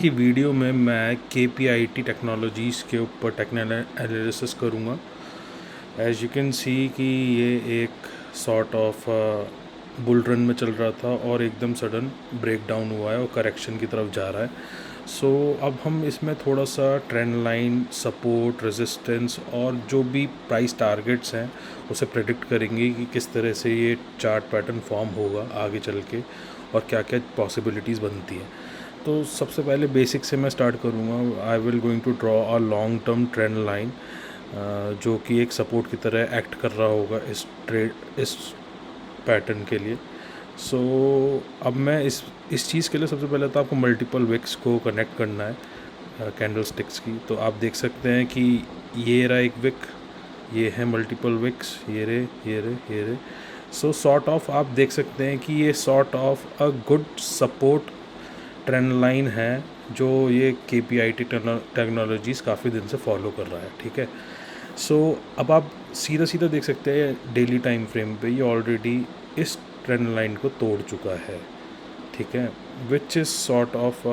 की वीडियो में मैं KPIT टेक्नोलॉजीज़ के ऊपर टेक्निकल एनालिसिस करूँगा। एज़ यू कैन सी कि ये एक सॉर्ट ऑफ बुल रन में चल रहा था और एकदम सडन ब्रेक डाउन हुआ है और करेक्शन की तरफ जा रहा है। अब हम इसमें थोड़ा सा ट्रेंड लाइन, सपोर्ट, रेजिस्टेंस और जो भी प्राइस टारगेट्स हैं उसे प्रेडिक्ट करेंगे कि किस तरह से ये चार्ट पैटर्न फॉर्म होगा आगे चल के और क्या क्या पॉसिबिलिटीज़ बनती हैं। तो सबसे पहले बेसिक से मैं स्टार्ट करूँगा। I will going to draw a long term trend line जो कि एक सपोर्ट की तरह एक्ट कर रहा होगा इस पैटर्न के लिए। अब मैं इस चीज़ के लिए सबसे पहले तो आपको मल्टीपल विक्स को कनेक्ट करना है कैंडल स्टिक्स की। तो आप देख सकते हैं कि ये रहा एक विक, ये है मल्टीपल विक्स, ये रे। सॉर्ट ऑफ आप देख सकते हैं कि ये sort of a good support trend line है जो ये KPIT टेक्नोलॉजीज़ काफ़ी दिन से फॉलो कर रहा है। ठीक है, अब आप सीधा देख सकते हैं डेली टाइम फ्रेम पे ये ऑलरेडी इस ट्रेंड लाइन को तोड़ चुका है। ठीक है, which is sort of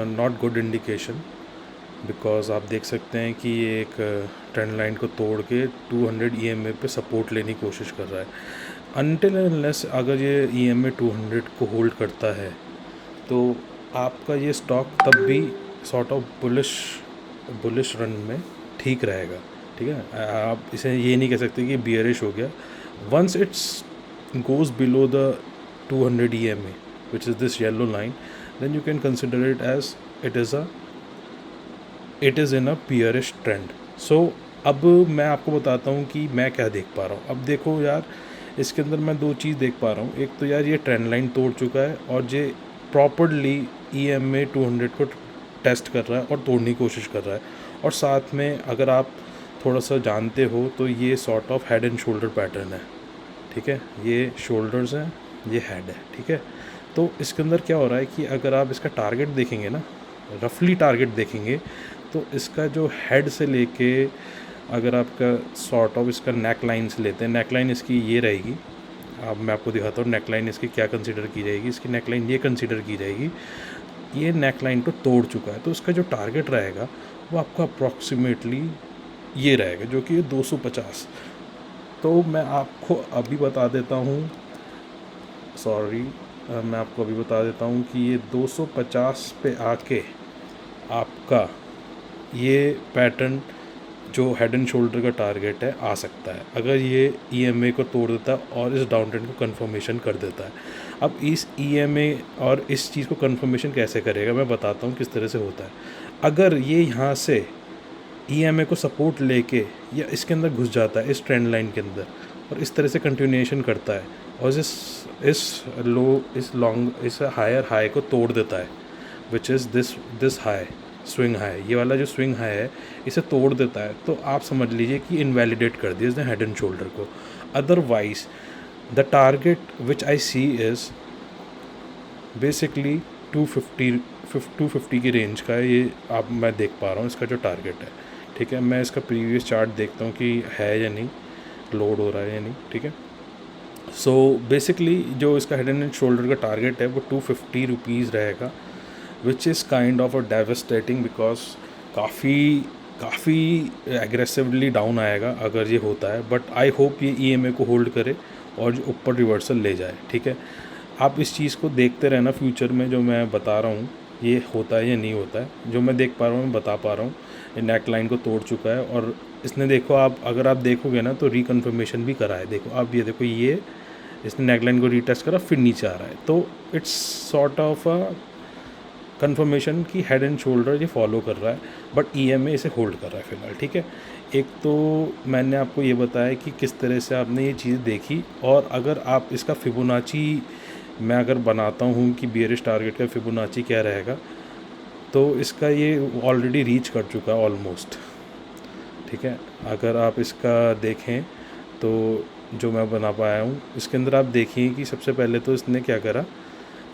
not good indication, because आप देख सकते हैं कि ये एक ट्रेंड लाइन को तोड़ के 200 EMA पे सपोर्ट लेने की कोशिश कर रहा है। अनटिल अनलेस अगर ये EMA 200 को होल्ड करता है तो आपका ये स्टॉक तब भी सॉर्ट ऑफ बुलिश रन में ठीक रहेगा। ठीक है, आप इसे ये नहीं कह सकते कि बियरिश हो गया। Once it's goes below the 200 EMA which is this yellow line, then you can consider it as it is in a bearish trend. अब मैं आपको बताता हूँ कि मैं क्या देख पा रहा हूँ। अब देखो यार, इसके अंदर मैं दो चीज़ देख पा रहा हूँ। एक तो यार ये ट्रेंड लाइन तोड़ चुका है और ये प्रॉपरली EMA 200 को टेस्ट कर रहा है और तोड़ने की कोशिश कर रहा है। और साथ में अगर आप थोड़ा सा जानते हो तो ये sort of head and shoulder pattern है। ठीक है, ये शोल्डर्स हैं, ये हेड है। ठीक है, तो इसके अंदर क्या हो रहा है कि अगर आप इसका टारगेट देखेंगे ना, रफली टारगेट देखेंगे, तो इसका जो हेड से लेके अगर आपका सॉर्ट ऑफ इसका नेक लाइन से लेते हैं, नेक लाइन इसकी ये रहेगी। अब मैं आपको दिखाता हूँ नेक लाइन इसकी क्या कंसीडर की जाएगी। इसकी नेक लाइन ये कंसीडर की जाएगी, ये नेक लाइन को तोड़ चुका है, तो इसका जो टारगेट रहेगा वो आपका अप्रॉक्सीमेटली ये रहेगा, जो कि 250। तो मैं आपको अभी बता देता हूँ, मैं आपको अभी बता देता हूँ कि ये 250 पे आके आपका ये पैटर्न जो हेड एंड शोल्डर का टारगेट है आ सकता है, अगर ये EMA को तोड़ देता है और इस डाउन ट्रेंड को कन्फर्मेशन कर देता है। अब इस EMA और इस चीज़ को कन्फर्मेशन कैसे करेगा मैं बताता हूँ किस तरह से होता है। अगर ये यहाँ से EMA को सपोर्ट लेके या इसके अंदर घुस जाता है इस ट्रेंड लाइन के अंदर और इस तरह से कंटिन्यूएशन करता है और इस हायर हाई को तोड़ देता है, which is this high, swing high, ये वाला जो स्विंग हाई है इसे तोड़ देता है, तो आप समझ लीजिए कि इनवैलिडेट कर दिया इसने हेड एंड शोल्डर को। Otherwise the target which I see is basically 250 की रेंज का है। ये आप मैं देख पा रहा हूँ इसका जो टारगेट है। ठीक है, मैं इसका प्रीवियस चार्ट देखता हूँ कि है या नहीं, लोड हो रहा है या नहीं। ठीक है, बेसिकली जो इसका हेड एंड शोल्डर का टारगेट है वो 250 रुपीज़ रहेगा, which is kind of a devastating, because काफ़ी एग्रेसिवली डाउन आएगा अगर ये होता है। बट आई होप ये EMA को होल्ड करे और जो ऊपर रिवर्सल ले जाए। ठीक है, आप इस चीज़ को देखते रहना फ्यूचर में, जो मैं बता रहा हूँ ये होता है या नहीं होता है। जो मैं देख पा रहा हूँ मैं बता पा रहा हूँ। ये नेक लाइन को तोड़ चुका है और इसने देखो, आप अगर आप देखोगे ना तो रिकन्फर्मेशन भी करा है। देखो आप, ये देखो, ये इसने नेक लाइन को रीटेस्ट करा फिर नीचे आ रहा है, तो it's sort of a confirmation कि हेड एंड शोल्डर ये फॉलो कर रहा है, बट EMA इसे होल्ड कर रहा है फ़िलहाल। ठीक है, एक तो मैंने आपको ये बताया कि किस तरह से आपने ये चीज़ देखी, और अगर आप इसका फिबोनाची मैं अगर बनाता हूँ कि बियरिश टारगेट का फिबोनाची क्या रहेगा, तो इसका ये ऑलरेडी रीच कर चुका है ऑलमोस्ट। ठीक है, अगर आप इसका देखें तो जो मैं बना पाया हूँ इसके अंदर आप देखिए कि सबसे पहले तो इसने क्या करा,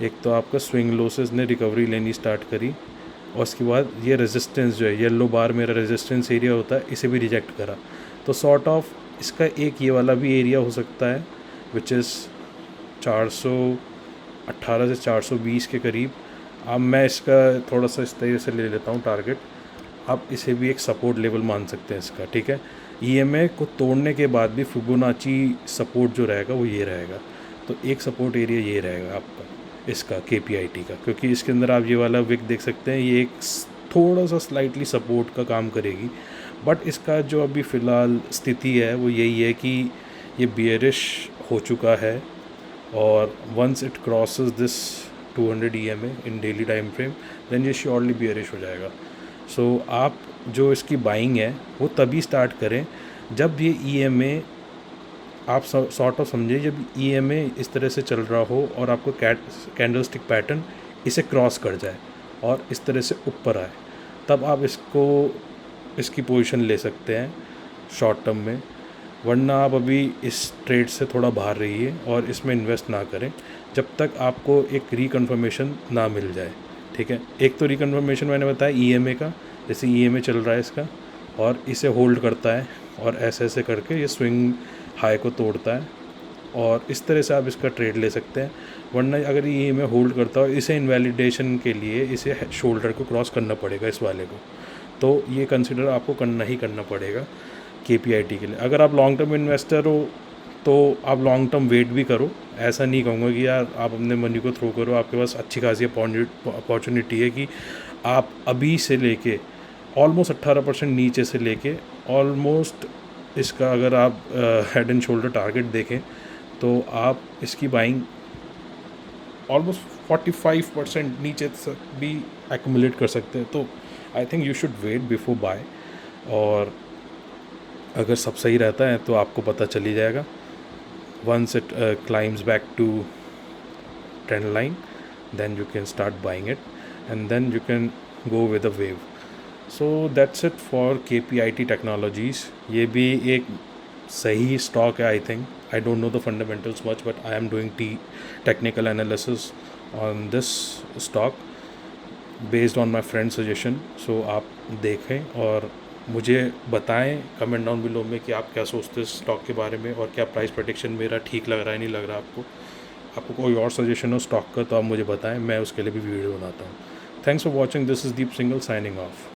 एक तो आपका स्विंग लो से इसने रिकवरी लेनी स्टार्ट करी और उसके बाद ये रेजिस्टेंस जो है, येलो बार मेरा रेजिस्टेंस एरिया होता है, इसे भी रिजेक्ट करा। तो सॉर्ट ऑफ इसका एक ये वाला भी एरिया हो सकता है विच इज़ 418 से 420 के करीब। अब मैं इसका थोड़ा सा इस तरीके से ले लेता हूँ टारगेट। आप इसे भी एक सपोर्ट लेवल मान सकते हैं इसका, ठीक है। ईएमए को तोड़ने के बाद भी फिबोनाची सपोर्ट जो रहेगा वो ये रहेगा। तो एक सपोर्ट एरिया ये रहेगा आपका इसका केपीआईटी का, क्योंकि इसके अंदर आप ये वाला विक देख सकते हैं, ये एक थोड़ा सा स्लाइटली सपोर्ट का काम करेगी। बट इसका जो अभी फ़िलहाल स्थिति है वो यही है कि ये बियरिश हो चुका है, और once it crosses this 200 EMA in daily time frame then ये श्योरली बियरिश हो जाएगा। सो आप जो इसकी बाइंग है वो तभी स्टार्ट करें जब ये EMA आप सॉर्ट ऑफ समझिए, जब EMA इस तरह से चल रहा हो और आपको कैंडलस्टिक पैटर्न इसे क्रॉस कर जाए और इस तरह से ऊपर आए, तब आप इसकी पोजीशन ले सकते हैं शॉर्ट टर्म में। वरना आप अभी इस ट्रेड से थोड़ा बाहर रहिए और इसमें इन्वेस्ट ना करें जब तक आपको एक रिकन्फर्मेशन ना मिल जाए, ठीक है। एक तो रिकन्फर्मेशन मैंने बताया EMA का, जैसे EMA चल रहा है इसका और इसे होल्ड करता है और ऐसे ऐसे करके ये स्विंग हाई को तोड़ता है, और इस तरह से आप इसका ट्रेड ले सकते हैं। वरना अगर ये EMA होल्ड करता है, इसे इनवैलिडेशन के लिए इसे शोल्डर को क्रॉस करना पड़ेगा इस वाले को, तो ये कंसिडर आपको करना ही करना पड़ेगा केपीआईटी के लिए। अगर आप लॉन्ग टर्म इन्वेस्टर हो तो आप लॉन्ग टर्म वेट भी करो। ऐसा नहीं कहूँगा कि यार आप अपने मनी को थ्रो करो, आपके पास अच्छी खासी अपॉर्चुनिटी है कि आप अभी से लेके ऑलमोस्ट 18% नीचे से लेके ऑलमोस्ट इसका अगर आप हेड एंड शोल्डर टारगेट देखें तो आप इसकी बाइंग ऑलमोस्ट 45% नीचे तक भी एक्यूमुलेट कर सकते हैं। तो I think you should wait before buy, और अगर सब सही रहता है तो आपको पता चली जाएगा। Once it climbs back to trend line then you can start buying it and then you can go with a wave. So that's it for KPIT technologies. ये भी एक सही स्टॉक है। I think I don't know the fundamentals much, but I am doing technical analysis on this stock based on my friend suggestion. सो आप देखें और मुझे बताएं कमेंट डाउन बिलो में कि आप क्या सोचते हैं स्टॉक के बारे में, और क्या प्राइस प्रेडिक्शन मेरा ठीक लग रहा है नहीं लग रहा आपको कोई और सजेशन हो स्टॉक का तो आप मुझे बताएं, मैं उसके लिए भी वीडियो बनाता हूँ। Thanks for watching, this is Deep single signing off.